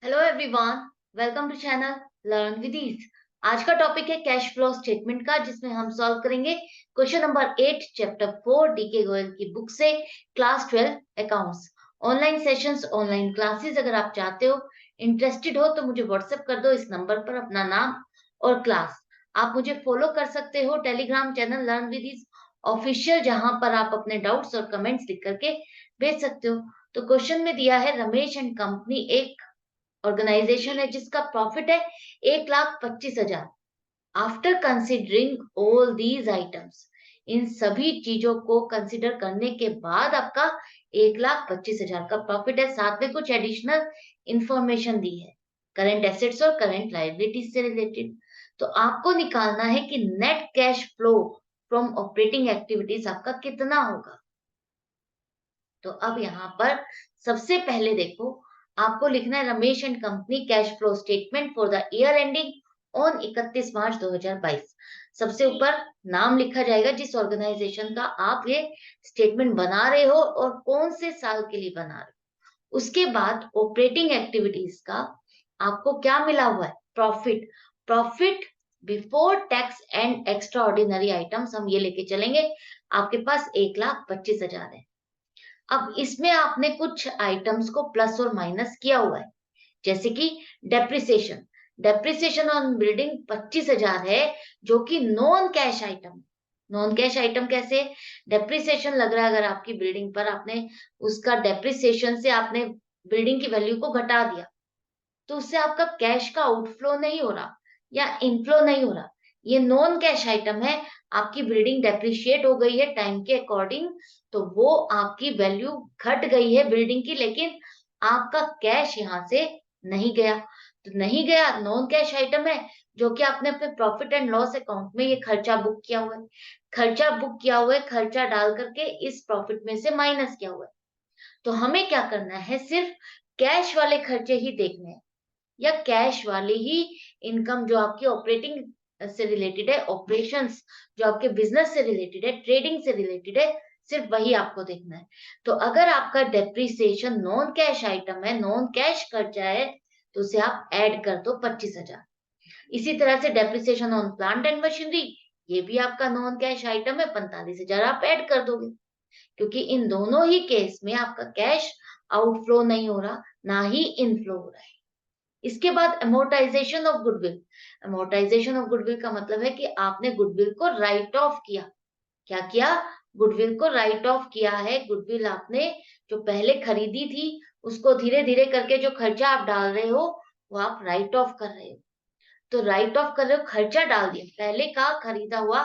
Hello everyone, welcome to channel learn with ease. आज का topic है कैश फ्लो स्टेटमेंट का, जिसमें हम सॉल्व करेंगे question number 8 chapter 4 DK Goyal की बुक से, class 12 accounts. Online sessions, online classes अगर आप चाहते हो, इंटरेस्टेड हो, तो मुझे व्हाट्सएप कर दो इस नंबर पर अपना नाम और क्लास। आप मुझे फॉलो कर सकते हो Telegram channel learn with ease official, जहां पर आप अपने डाउट्स और कमेंट्स लिख करके भेज सकते हो। तो क्वेश्चन में दिया है रमेश एंड कंपनी एक ऑर्गेनाइजेशन है जिसका प्रॉफिट है 1,25,000। After considering all these items, इन सभी चीजों को कंसिडर करने के बाद आपका 1,25,000 का प्रॉफिट है। साथ में कुछ एडिशनल इंफॉर्मेशन दी है करंट एसेट्स और करंट लायबिलिटीज से रिलेटेड। तो आपको निकालना है कि net cash flow from operating activities आपका कितना होगा। तो अब यहाँ पर सबसे पहले देखो, आपको लिखना है Ramesh and company cash flow statement for the year ending on 31 मार्च 2022। सबसे ऊपर नाम लिखा जाएगा जिस ऑर्गेनाइजेशन का आप ये स्टेटमेंट बना रहे हो और कौन से साल के लिए बना रहे हो। उसके बाद ऑपरेटिंग एक्टिविटीज का आपको क्या मिला हुआ है, profit. Profit before tax and extra ordinary items हम ये लेके चलेंगे। आपके पास 1,25,000 है। अब इसमें आपने कुछ आइटम्स को प्लस और माइनस किया हुआ है, जैसे कि डेप्रिसिएशन। डेप्रिसिएशन ऑन बिल्डिंग 25,000 है, जो कि non cash item. Non cash item कैसे? डेप्रिसिएशन लग रहा है अगर आपकी बिल्डिंग पर, आपने उसका डेप्रिसिएशन से आपने बिल्डिंग की वैल्यू को घटा दिया, तो उससे आपका कैश का आउटफ्लो नहीं हो रहा या इनफ्लो नहीं हो रहा। ये नॉन कैश आइटम है। आपकी बिल्डिंग डेप्रिशिएट हो गई है टाइम के अकॉर्डिंग, तो वो आपकी वैल्यू घट गई है बिल्डिंग की, लेकिन आपका कैश यहाँ से नहीं गया। तो नहीं गया, नॉन कैश आइटम है, जो कि आपने अपने प्रॉफिट एंड लॉस अकाउंट में ये खर्चा बुक किया हुआ है। खर्चा बुक किया हुआ है, खर्चा डाल करके इस प्रॉफिट में से माइनस किया हुआ है। तो हमें क्या करना है, सिर्फ कैश वाले खर्चे ही देखने हैं, या कैश वाली ही इनकम जो आपकी ऑपरेटिंग से रिलेटेड है, ऑपरेशंस जो आपके बिजनेस से रिलेटेड है, ट्रेडिंग से रिलेटेड है, सिर्फ वही आपको देखना है। तो अगर आपका डेप्रिसिएशन नॉन कैश आइटम है, नॉन कैश खर्चा है, तो उसे आप ऐड कर दो 25,000। इसी तरह से depreciation on plant and machinery, ये भी आपका नॉन कैश आइटम है, 45,000 आप ऐड कर दोगे, क्योंकि इन दोनों ही केस में आपका कैश आउटफ्लो नहीं हो रहा, ना ही इनफ्लो हो रहा है। इसके बाद amortisation of goodwill. Amortisation of goodwill का मतलब है कि आपने गुडविल को राइट ऑफ किया। क्या किया? गुडविल को राइट ऑफ किया है। गुडविल आपने जो पहले खरीदी थी, उसको धीरे धीरे करके जो खर्चा आप डाल रहे हो, वो आप राइट ऑफ कर रहे हो। तो राइट ऑफ कर रहे हो, खर्चा डाल दिया, पहले का खरीदा हुआ,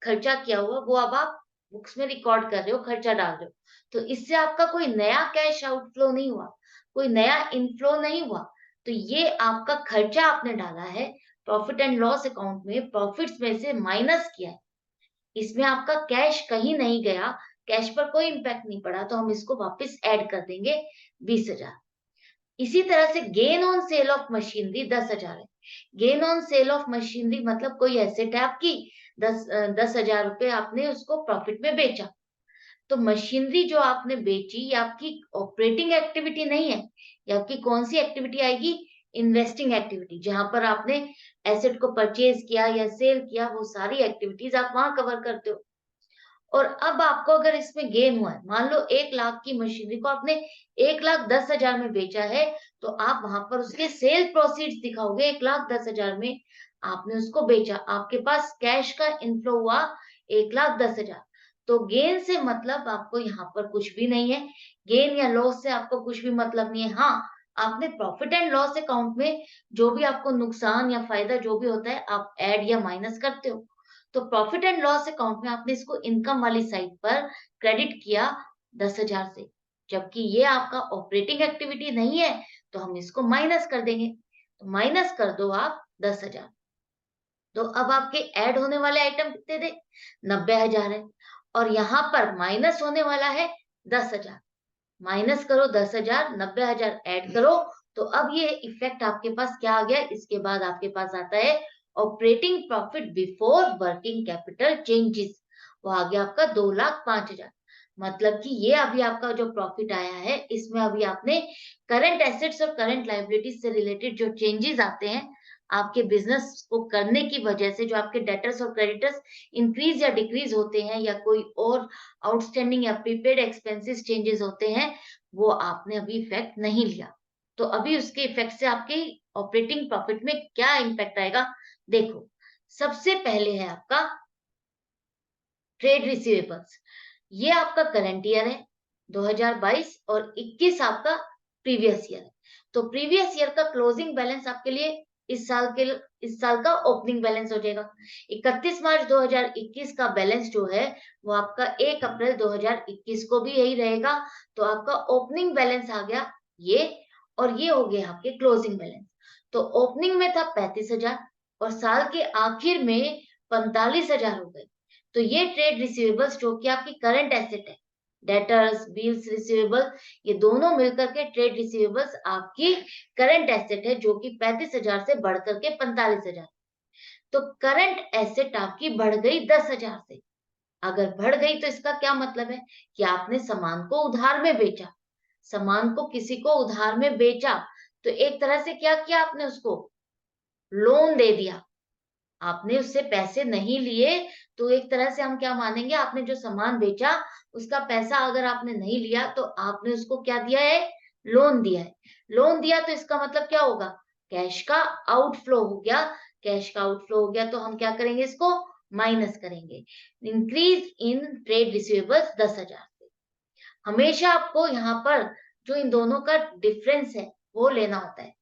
खर्चा किया हुआ, वो अब आप बुक्स में रिकॉर्ड कर रहे हो, खर्चा डाल रहे हो। तो इससे आपका कोई नया कैश आउटफ्लो नहीं हुआ, कोई नया इनफ्लो नहीं हुआ। तो ये आपका खर्चा आपने डाला है प्रॉफिट एंड लॉस अकाउंट में, प्रॉफिट्स में से माइनस किया है। इसमें आपका कैश कहीं नहीं गया, कैश पर कोई इम्पैक्ट नहीं पड़ा, तो हम इसको वापस ऐड कर देंगे 20,000। इसी तरह से gain on sale of machinery 10,000 है। Gain on sale of machinery मतलब कोई एसेट है आपकी, 10,000 रुपए आपने उसको प्रॉफिट में बेचा। तो मशीनरी जो आपने बेची, ये आपकी ऑपरेटिंग एक्टिविटी नहीं है। ये आपकी कौन सी एक्टिविटी आएगी? इन्वेस्टिंग एक्टिविटी, जहां पर आपने एसेट को परचेज किया या सेल किया, वो सारी एक्टिविटीज आप वहां कवर करते हो। और अब आपको अगर इसमें गेन हुआ है, मान लो 1,00,000 की मशीनरी को आपने 1,10,000 में बेचा है, तो आप वहां पर उसके सेल प्रोसीड्स दिखाओगे, 1,10,000 में आपने उसको बेचा, आपके पास कैश का इनफ्लो हुआ 1,10,000। तो गेन से मतलब आपको यहाँ पर कुछ भी नहीं है। गेन या लॉस से आपको कुछ भी मतलब नहीं है। हाँ, आपने प्रॉफिट एंड लॉस अकाउंट में जो भी आपको नुकसान या फायदा जो भी होता है, आप ऐड या माइनस करते हो। तो प्रॉफिट एंड लॉस अकाउंट में आपने इसको इनकम वाली साइड पर क्रेडिट किया 10,000 से, जबकि ये आपका ऑपरेटिंग एक्टिविटी नहीं है, तो हम इसको माइनस कर देंगे। तो माइनस कर दो आप 10,000। तो अब आपके ऐड होने वाले आइटम कितने थे? 90,000 है, और यहाँ पर माइनस होने वाला है 10,000। माइनस करो 10,000, 90,000 ऐड करो, तो अब ये इफेक्ट आपके पास क्या आ गया? इसके बाद आपके पास आता है operating profit before working capital changes. वो आ गया आपका 2,05,000। मतलब कि ये अभी आपका जो प्रॉफिट आया है, इसमें अभी आपने करंट एसेट्स और करंट लायबिलिटीज से रिलेटेड जो चेंजेस आते हैं आपके बिजनेस को करने की वजह से, जो आपके डेटर्स और क्रेडिटर्स इंक्रीज या डिक्रीज होते हैं, या कोई और आउटस्टैंडिंग या प्रीपेड एक्सपेंसेस चेंजेस होते हैं, वो आपने अभी इफेक्ट नहीं लिया। तो अभी उसके इफेक्ट से आपके ऑपरेटिंग प्रॉफिट में क्या इम्पैक्ट आएगा, देखो। सबसे पहले है आपका ट्रेड रिसीवेबल्स। ये आपका करंट ईयर है 2022, और 21 आपका प्रीवियस ईयर है। तो प्रीवियस ईयर का क्लोजिंग बैलेंस आपके लिए इस साल का ओपनिंग बैलेंस हो जाएगा। 31 मार्च 2021 का बैलेंस जो है वो आपका 1 अप्रैल 2021 को भी यही रहेगा। तो आपका ओपनिंग बैलेंस आ गया ये, और ये हो गया आपके क्लोजिंग बैलेंस। तो ओपनिंग में था 35,000 और साल के आखिर में 45,000 हो गए। तो ये ट्रेड रिसीवेबल्स जो कि आपकी करंट एसेट है, डेटर्स, बिल्स, रिसीवेबल, ये दोनों मिलकर के ट्रेड रिसीवेबल्स आपकी करंट एसेट है, जो कि 35,000 से बढ़कर के 45,000। तो करंट एसेट आपकी बढ़ गई 10,000 से। अगर बढ़ गई तो इसका क्या मतलब है कि आपने सामान को उधार में बेचा, सामान को किसी को उधार में बेचा, तो एक तरह से क्या किया आपने, उसको लोन दे दिया। आपने उससे पैसे नहीं लिए, तो एक तरह से हम क्या मानेंगे, आपने जो सामान बेचा उसका पैसा अगर आपने नहीं लिया तो आपने उसको क्या दिया है, लोन दिया है। लोन दिया तो इसका मतलब क्या होगा, कैश का आउटफ्लो हो गया। कैश का आउटफ्लो हो गया तो हम क्या करेंगे, इसको माइनस करेंगे। इंक्रीज इन ट्रेड रिसीवेबल्स 10,000 से। हमेशा आपको यहाँ पर जो इन दोनों का डिफरेंस है वो लेना होता है।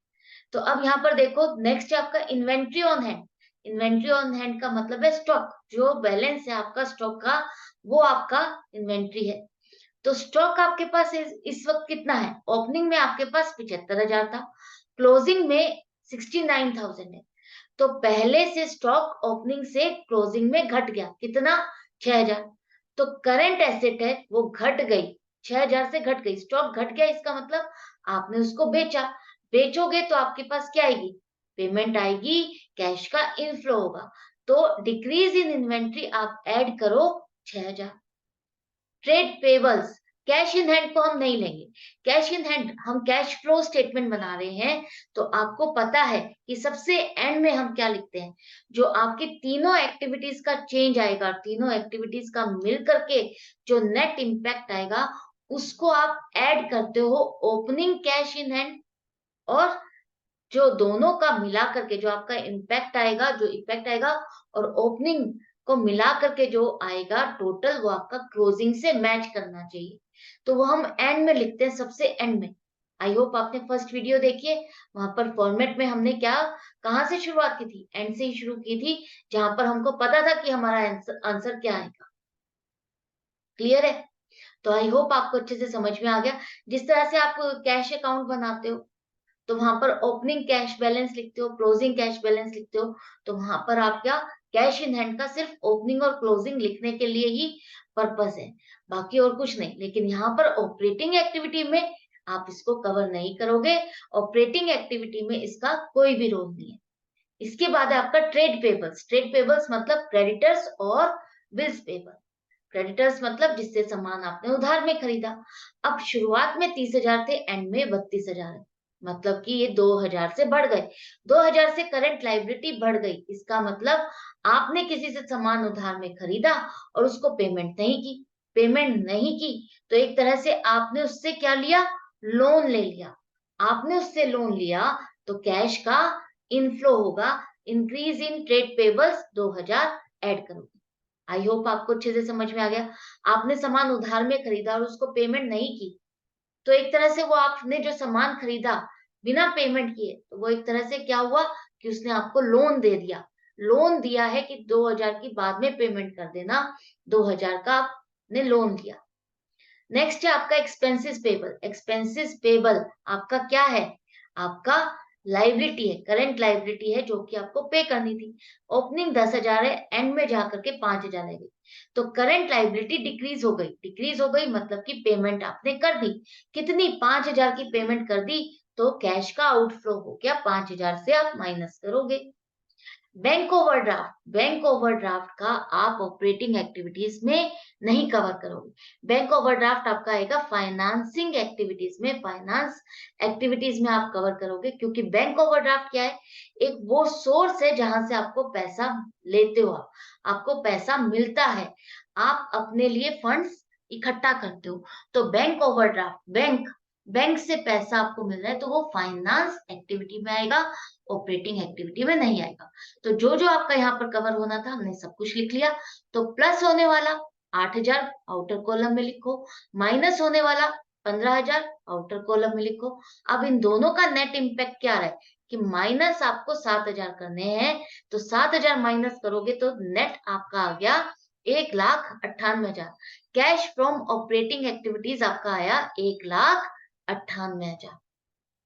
तो अब यहाँ पर देखो, नेक्स्ट है आपका inventory on hand. Inventory on hand का मतलब है स्टॉक, जो बैलेंस है आपका स्टॉक का, वो आपका इन्वेंट्री है। तो स्टॉक आपके पास इस वक्त कितना है, ओपनिंग में आपके पास 75,000 था, क्लोजिंग में 69,000 है। तो पहले से स्टॉक ओपनिंग से क्लोजिंग में घट गया, कितना, 6,000। तो करंट एसेट है वो घट गई, 6,000 से घट गई, स्टॉक घट गया, इसका मतलब आपने उसको बेचा। बेचोगे तो आपके पास क्या आएगी, पेमेंट आएगी, कैश का इनफ्लो होगा। तो डिक्रीज इन इन्वेंट्री आप ऐड करो 6,000। Trade payables, cash in hand को हम नहीं लेंगे। कैश इन हैंड हम कैश फ्लो स्टेटमेंट बना रहे हैं, तो आपको पता है कि सबसे एंड में हम क्या लिखते हैं, जो आपकी तीनों एक्टिविटीज का चेंज आएगा, तीनों एक्टिविटीज का मिल करके जो नेट इंपैक्ट आएगा, उसको आप ऐड करते हो ओपनिंग कैश इन हैंड, और जो दोनों का मिला करके जो आपका इम्पैक्ट आएगा, जो इफेक्ट आएगा, और ओपनिंग को मिला करके जो आएगा टोटल, वो आपका क्लोजिंग से मैच करना चाहिए। तो वो हम एंड में लिखते हैं, सबसे एंड में। आई होप आपने फर्स्ट वीडियो देखी है, वहां पर फॉर्मेट में हमने क्या, कहाँ से शुरुआत की थी, एंड से ही शुरू की थी, जहां पर हमको पता था कि हमारा आंसर क्या आएगा। क्लियर है? तो आई होप आपको अच्छे से समझ में आ गया। जिस तरह से आप कैश अकाउंट बनाते हो, तो वहां पर ओपनिंग कैश बैलेंस लिखते हो, क्लोजिंग कैश बैलेंस लिखते हो, तो वहां पर आप क्या, कैश इन हैंड का सिर्फ ओपनिंग और क्लोजिंग लिखने के लिए ही पर्पस है, बाकी और कुछ नहीं। लेकिन यहाँ पर ऑपरेटिंग एक्टिविटी में आप इसको कवर नहीं करोगे, ऑपरेटिंग एक्टिविटी में इसका कोई भी रोल नहीं है। इसके बाद है आपका ट्रेड पेबल्स। ट्रेड पेबल्स मतलब क्रेडिटर्स और बिल्स पेबल। क्रेडिटर्स मतलब जिससे सामान आपने उधार में खरीदा। अब शुरुआत में 30,000 थे, एंड में 32,000 है, मतलब कि ये 2,000 से बढ़ गए। 2,000 से करंट लायबिलिटी बढ़ गई, इसका मतलब आपने किसी से सामान उधार में खरीदा और उसको पेमेंट नहीं की। पेमेंट नहीं की तो एक तरह से आपने उससे क्या लिया, लोन ले लिया। आपने उससे लोन लिया तो कैश का इनफ्लो होगा। Increase in trade payables 2,000 add करोगे। आई होप आपको अच्छे से समझ में आ गया। आपने सामान उधार में खरीदा और उसको पेमेंट नहीं की, तो एक तरह से वो आपने जो सामान खरीदा बिना पेमेंट किए, तो वो एक तरह से क्या हुआ कि उसने आपको लोन दे दिया। लोन दिया है कि 2,000 की बाद में पेमेंट कर देना, 2,000 का आपने लोन दिया। नेक्स्ट है आपका एक्सपेंसेस पेबल। एक्सपेंसेस पेबल आपका क्या है, आपका लाइबिलिटी है, करंट लाइबिलिटी है, जो कि आपको पे करनी थी। ओपनिंग 10,000 है, एंड में जाकर के 5,000 रह गई, तो करंट लाइबिलिटी डिक्रीज हो गई। डिक्रीज हो गई मतलब कि पेमेंट आपने कर दी, कितनी, 5,000 की पेमेंट कर दी, तो कैश का आउटफ्लो हो गया 5,000 से आप माइनस करोगे। बैंक ओवरड्राफ्ट का आप ऑपरेटिंग एक्टिविटीज में नहीं कवर करोगे। बैंक ओवरड्राफ्ट आपका आएगा फाइनेंसिंग एक्टिविटीज में, फाइनेंस एक्टिविटीज में आप कवर करोगे, क्योंकि बैंक ओवरड्राफ्ट क्या है, एक वो सोर्स है जहां से आपको पैसा लेते हो, आप आपको पैसा मिलता है, आप अपने लिए फंड्स इकट्ठा करते हो। तो बैंक ओवरड्राफ्ट, बैंक से पैसा आपको मिल रहा है, तो वो फाइनेंस एक्टिविटी में आएगा, ऑपरेटिंग एक्टिविटी में नहीं आएगा। तो जो आपका यहाँ पर कवर होना था हमने सब कुछ लिख लिया। तो प्लस होने वाला 8,000 आउटर कॉलम में लिखो, माइनस होने वाला 15,000 आउटर कॉलम में लिखो। अब इन दोनों का नेट इम्पैक्ट क्या आ रहा है कि माइनस आपको 7,000 करने हैं, तो 7,000 माइनस करोगे तो नेट आपका आ गया 1,98,000। कैश फ्रॉम ऑपरेटिंग एक्टिविटीज आपका आया 1,98,000।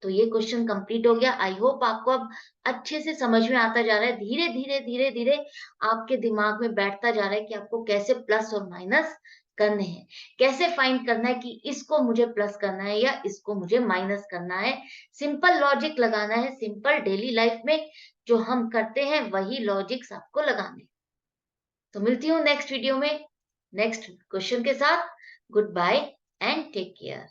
तो ये क्वेश्चन कंप्लीट हो गया। आई होप आपको अब अच्छे से समझ में आता जा रहा है, धीरे धीरे धीरे धीरे आपके दिमाग में बैठता जा रहा है कि आपको कैसे प्लस और माइनस करने हैं, कैसे फाइंड करना है कि इसको मुझे प्लस करना है या इसको मुझे माइनस करना है। सिंपल लॉजिक लगाना है, सिंपल डेली लाइफ में जो हम करते हैं वही लॉजिक्स आपको लगाने। तो मिलती हूँ नेक्स्ट वीडियो में नेक्स्ट क्वेश्चन के साथ। Goodbye and take care.